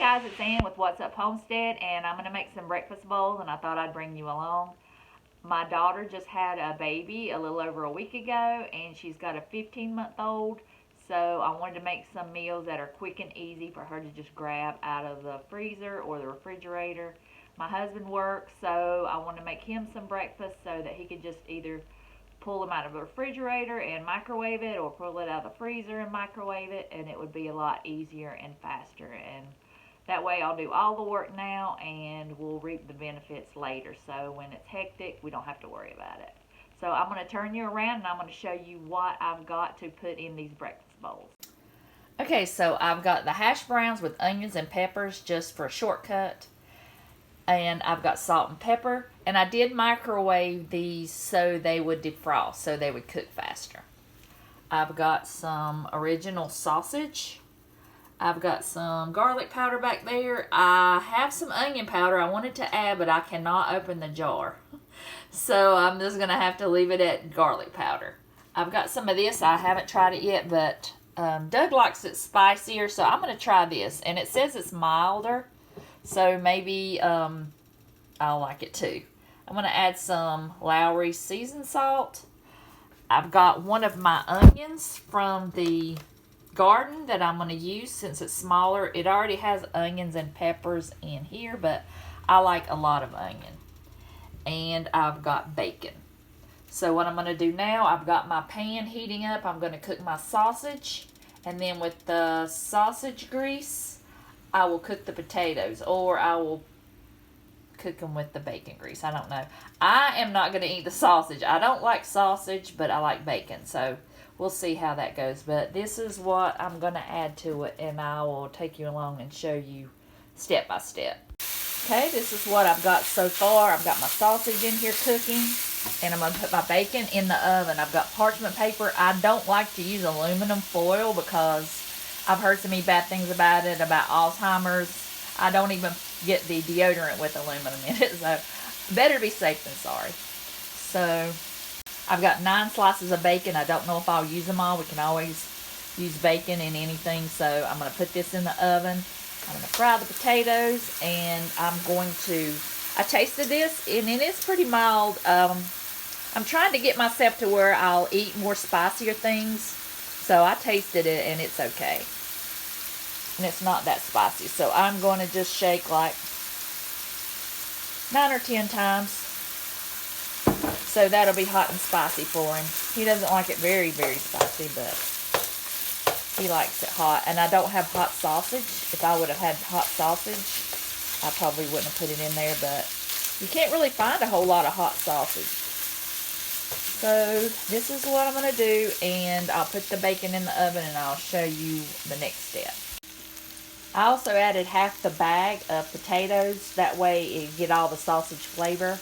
guys, it's Ann with What's Up Homestead, and I'm going to make some breakfast bowls, and I thought I'd bring you along. My daughter just had a baby a little over a week ago, and she's got a 15-month-old, so I wanted to make some meals that are quick and easy for her to just grab out of the freezer or the refrigerator. My husband works, so I want to make him some breakfast so that he can just either pull them out of the refrigerator and microwave it, or pull it out of the freezer and microwave it, and it would be a lot easier and faster. And that way I'll do all the work now and we'll reap the benefits later, so when it's hectic we don't have to worry about it. So I'm going to turn you around and I'm going to show you what I've got to put in these breakfast bowls. Okay, so I've got the hash browns with onions and peppers just for a shortcut. And I've got salt and pepper. And I did microwave these so they would defrost, so they would cook faster. I've got some original sausage. I've got some garlic powder back there. I have some onion powder I wanted to add, but I cannot open the jar. So I'm just going to have to leave it at garlic powder. I've got some of this. I haven't tried it yet, but Doug likes it spicier, so I'm going to try this. And it says it's milder. So maybe I'll like it too. I'm going to add some Lowry seasoned salt. I've got one of my onions from the garden that I'm going to use since it's smaller. It already has onions and peppers in here, but I like a lot of onion. And I've got bacon. So what I'm going to do now, I've got my pan heating up. I'm going to cook my sausage. And then with the sausage grease, I will cook the potatoes, or I will cook them with the bacon grease. I don't know. I am not going to eat the sausage. I don't like sausage, but I like bacon. So we'll see how that goes. But this is what I'm going to add to it, and I will take you along and show you step by step. Okay, this is what I've got so far. I've got my sausage in here cooking, and I'm going to put my bacon in the oven. I've got parchment paper. I don't like to use aluminum foil because I've heard so many bad things about it, about Alzheimer's. I don't even get the deodorant with aluminum in it, so better be safe than sorry. So I've got 9 slices of bacon. I don't know if I'll use them all. We can always use bacon in anything, so I'm going to put this in the oven. I'm going to fry the potatoes, and I tasted this, and it is pretty mild. I'm trying to get myself to where I'll eat more spicier things, so I tasted it, and it's okay. And it's not that spicy, so I'm going to just shake like 9 or 10 times, so that'll be hot and spicy for him. He doesn't like it very, very spicy, but he likes it hot. And I don't have hot sausage. If I would have had hot sausage, I probably wouldn't have put it in there, but you can't really find a whole lot of hot sausage. So this is what I'm going to do, and I'll put the bacon in the oven and I'll show you the next step. I also added half the bag of potatoes. That way it get all the sausage flavor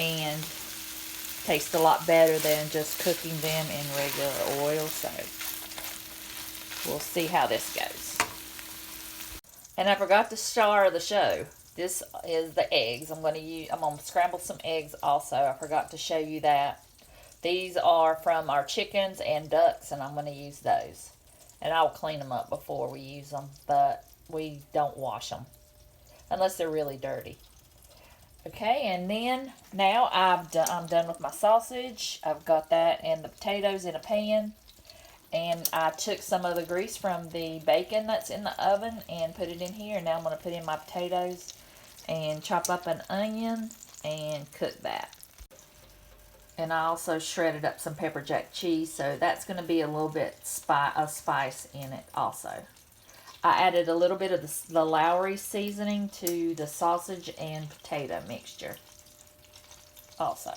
and tastes a lot better than just cooking them in regular oil. So we'll see how this goes. And I forgot to star the show. This is the eggs. I'm going to scramble some eggs also. I forgot to show you that. These are from our chickens and ducks, and I'm going to use those. And I'll clean them up before we use them, but we don't wash them unless they're really dirty. Okay, and then now I'm done with my sausage. I've got that and the potatoes in a pan. And I took some of the grease from the bacon that's in the oven and put it in here. And now I'm going to put in my potatoes and chop up an onion and cook that. And I also shredded up some pepper jack cheese, so that's going to be a little bit of spice in it also. I added a little bit of the Lowry seasoning to the sausage and potato mixture also,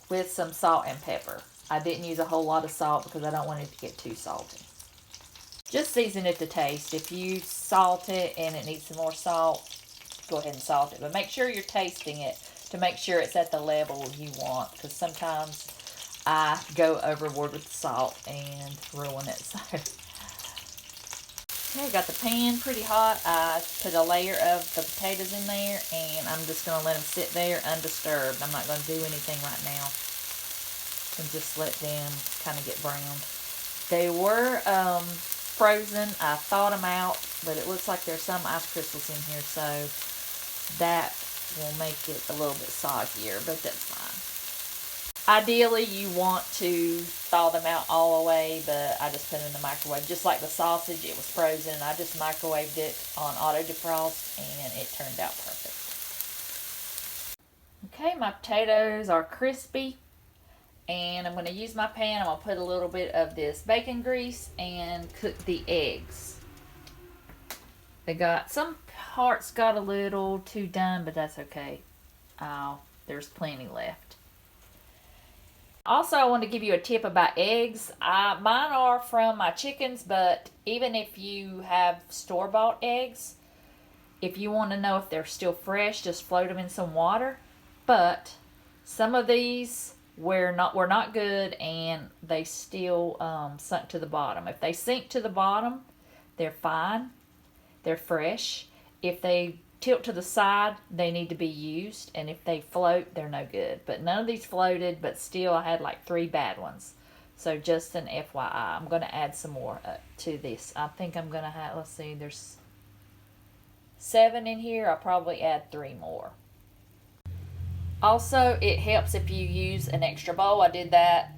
with some salt and pepper. I didn't use a whole lot of salt because I don't want it to get too salty. Just season it to taste. If you salt it and it needs some more salt, go ahead and salt it. But make sure you're tasting it to make sure it's at the level you want, because sometimes I go overboard with the salt and ruin it. So, okay, got the pan pretty hot. I put a layer of the potatoes in there, and I'm just going to let them sit there undisturbed. I'm not going to do anything right now, and just let them kind of get browned. They were frozen. I thawed them out, but it looks like there's some ice crystals in here, so that will make it a little bit soggier, but that's fine. Ideally, you want to thaw them out all the way, but I just put them in the microwave. Just like the sausage, it was frozen. I just microwaved it on auto defrost, and it turned out perfect. Okay, my potatoes are crispy, and I'm going to use my pan. I'm going to put a little bit of this bacon grease and cook the eggs. Some parts got a little too done, but that's okay. There's plenty left. Also, I want to give you a tip about eggs. Mine are from my chickens, but even if you have store-bought eggs, if you want to know if they're still fresh, just float them in some water. But some of these were not good, and they still sunk to the bottom. If they sink to the bottom, they're fine. They're fresh. If they tilt to the side, they need to be used, and if they float, they're no good. But none of these floated, but still I had like 3 bad ones. So just an FYI. I'm going to add some more to this. I think I'm going to have, let's see, there's 7 in here. I'll probably add 3 more. Also, it helps if you use an extra bowl. I did that.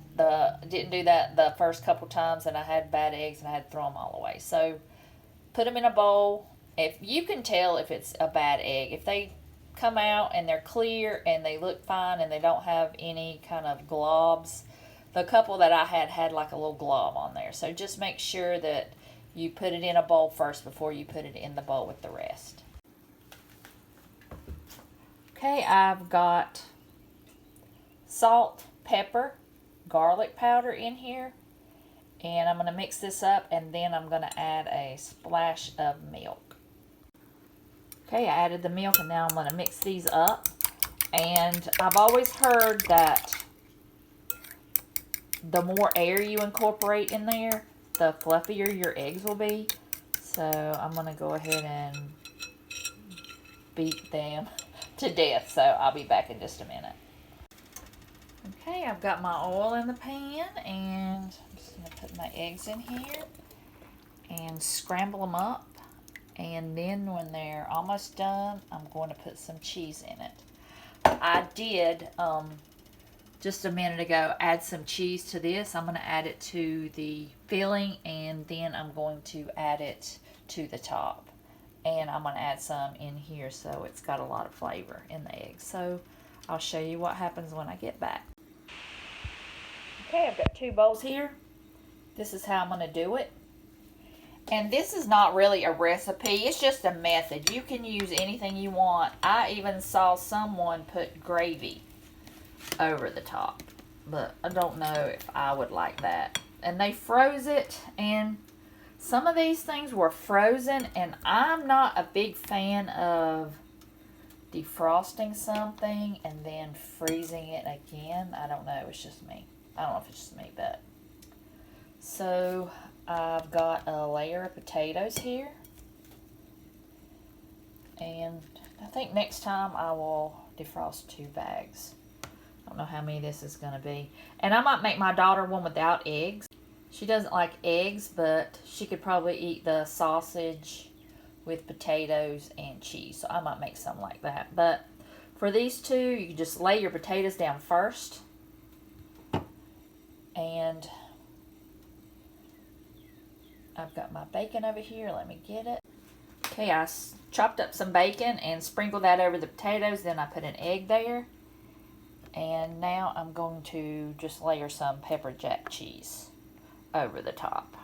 Didn't do that the first couple times, and I had bad eggs, and I had to throw them all away. So put them in a bowl. If you can tell if it's a bad egg, if they come out and they're clear and they look fine and they don't have any kind of globs, the couple that I had like a little glob on there. So just make sure that you put it in a bowl first before you put it in the bowl with the rest. Okay, I've got salt, pepper, garlic powder in here, and I'm going to mix this up, and then I'm going to add a splash of milk. Okay, I added the milk, and now I'm going to mix these up. And I've always heard that the more air you incorporate in there, the fluffier your eggs will be. So I'm going to go ahead and beat them to death. So I'll be back in just a minute. Okay, I've got my oil in the pan, and I'm just going to put my eggs in here and scramble them up. And then when they're almost done, I'm going to put some cheese in it. I did, just a minute ago, add some cheese to this. I'm going to add it to the filling, and then I'm going to add it to the top. And I'm going to add some in here so it's got a lot of flavor in the eggs. So I'll show you what happens when I get back. Okay, I've got 2 bowls here. This is how I'm going to do it. And this is not really a recipe, it's just a method. You can use anything you want. I even saw someone put gravy over the top, but I don't know if I would like that. And they froze it, and some of these things were frozen, and I'm not a big fan of defrosting something and then freezing it again. I don't know, it's just me. I don't know if it's just me, but so I've got a layer of potatoes here, and I think next time I will defrost 2 bags. I don't know how many this is going to be. And I might make my daughter one without eggs. She doesn't like eggs, but she could probably eat the sausage with potatoes and cheese. So I might make something like that. But for these 2, you can just lay your potatoes down first. And I've got my bacon over here. Let me get it. Okay, I chopped up some bacon and sprinkled that over the potatoes. Then I put an egg there. And now I'm going to just layer some pepper jack cheese over the top.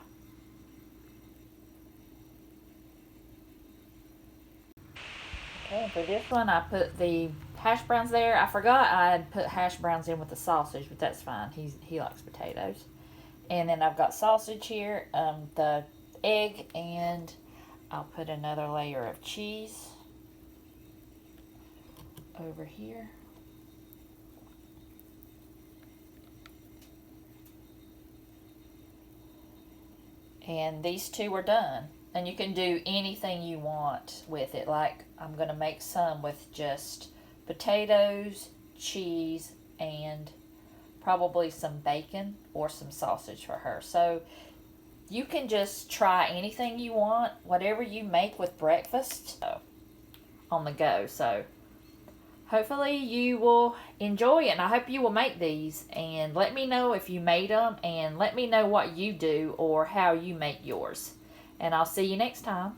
Okay, for this one I put the hash browns there. I forgot I had put hash browns in with the sausage, but that's fine. He likes potatoes. And then I've got sausage here, the egg, and I'll put another layer of cheese over here. And these 2 are done. And you can do anything you want with it. Like, I'm going to make some with just potatoes, cheese, and probably some bacon or some sausage for her. So you can just try anything you want, whatever you make with breakfast on the go. So hopefully you will enjoy it, and I hope you will make these, and let me know if you made them, and let me know what you do or how you make yours. And I'll see you next time.